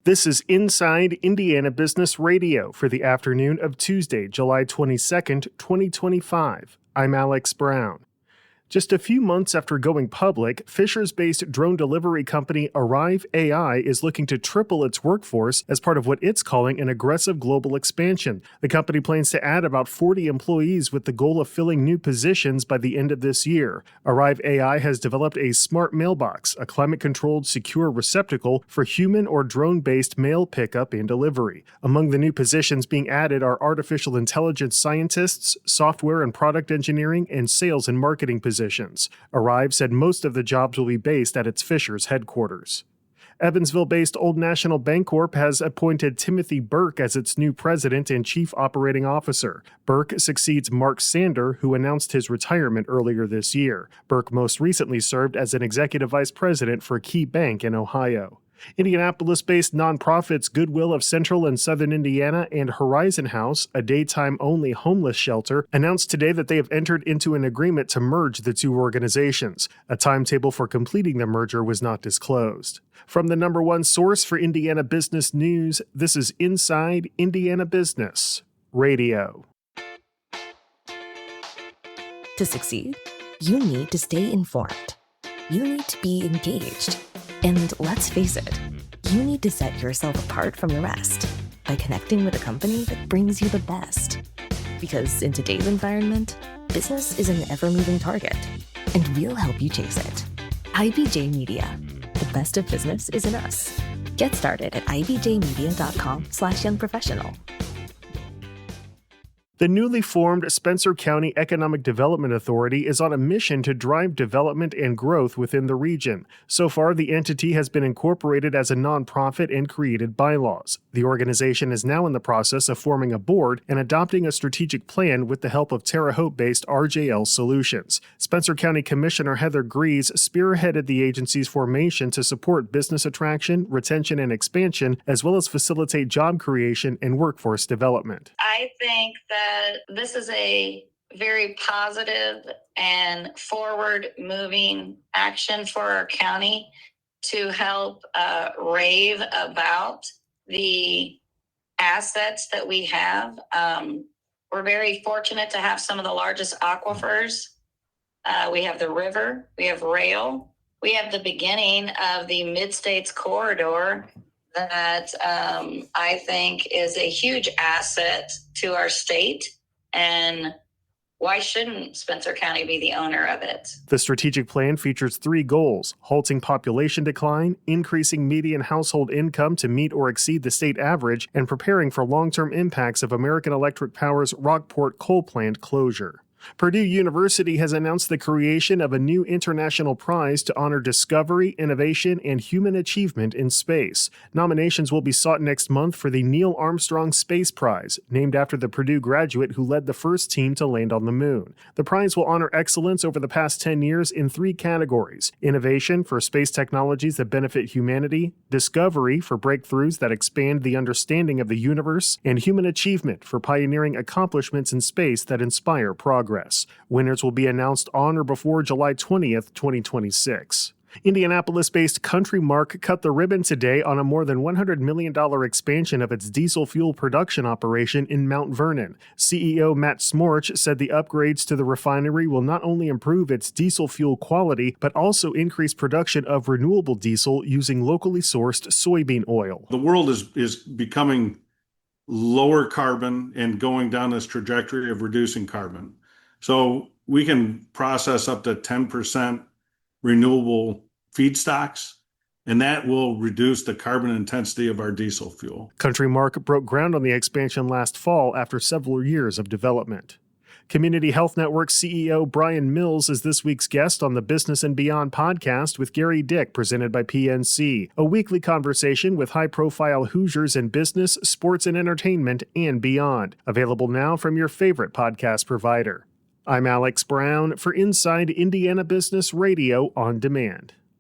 This is Inside Indiana Business Radio for the afternoon of Tuesday, July 22nd, 2025. I'm Alex Brown. Just a few months after going public, Fishers-based drone delivery company Arrive AI is looking to triple its workforce as part of what it's calling an aggressive global expansion. The company plans to add about 40 employees with the goal of filling new positions by the end of this year. Arrive AI has developed a smart mailbox, a climate-controlled, secure receptacle for human or drone-based mail pickup and delivery. Among the new positions being added are artificial intelligence scientists, software and product engineering, and sales and marketing positions. Arrive said most of the jobs will be based at its Fishers headquarters. Evansville-based Old National Bancorp has appointed Timothy Burke as its new president and chief operating officer. Burke succeeds Mark Sander, who announced his retirement earlier this year. Burke most recently served as an executive vice president for Key Bank in Ohio. Indianapolis-based nonprofits Goodwill of Central and Southern Indiana and Horizon House, a daytime-only homeless shelter, announced today that they have entered into an agreement to merge the two organizations. A timetable for completing the merger was not disclosed. From the number one source for Indiana business news, this is Inside Indiana Business Radio. To succeed, you need to stay informed. You need to be engaged. And let's face it, you need to set yourself apart from the rest by connecting with a company that brings you the best. Because in today's environment, business is an ever-moving target, and we'll help you chase it. IBJ Media. The best of business is in us. Get started at ibjmedia.com/youngprofessional. The newly formed Spencer County Economic Development Authority is on a mission to drive development and growth within the region. So far, the entity has been incorporated as a nonprofit and created bylaws. The organization is now in the process of forming a board and adopting a strategic plan with the help of Terre Haute-based RJL Solutions. Spencer County Commissioner Heather Grease spearheaded the agency's formation to support business attraction, retention, and expansion, as well as facilitate job creation and workforce development. I think that this is a very positive and forward-moving action for our county to help rave about the assets that we have. We're very fortunate to have some of the largest aquifers. We have the river, we have rail, we have the beginning of the Mid-States Corridor that I think is a huge asset to our state, and why shouldn't Spencer County be the owner of it? The strategic plan features three goals: halting population decline, increasing median household income to meet or exceed the state average, and preparing for long-term impacts of American Electric Power's Rockport coal plant closure. Purdue University has announced the creation of a new international prize to honor discovery, innovation, and human achievement in space. Nominations will be sought next month for the Neil Armstrong Space Prize, named after the Purdue graduate who led the first team to land on the moon. The prize will honor excellence over the past 10 years in three categories: innovation for space technologies that benefit humanity, discovery for breakthroughs that expand the understanding of the universe, and human achievement for pioneering accomplishments in space that inspire progress. Winners will be announced on or before July 20th, 2026. Indianapolis-based Country Mark cut the ribbon today on a more than $100 million expansion of its diesel fuel production operation in Mount Vernon. CEO Matt Smorch said the upgrades to the refinery will not only improve its diesel fuel quality, but also increase production of renewable diesel using locally sourced soybean oil. The world is becoming lower carbon and going down this trajectory of reducing carbon. So we can process up to 10% renewable feedstocks, and that will reduce the carbon intensity of our diesel fuel. Country Mark broke ground on the expansion last fall after several years of development. Community Health Network CEO Brian Mills is this week's guest on the Business and Beyond podcast with Gary Dick, presented by PNC, a weekly conversation with high-profile Hoosiers in business, sports, and entertainment, and beyond. Available now from your favorite podcast provider. I'm Alex Brown for Inside Indiana Business Radio on Demand.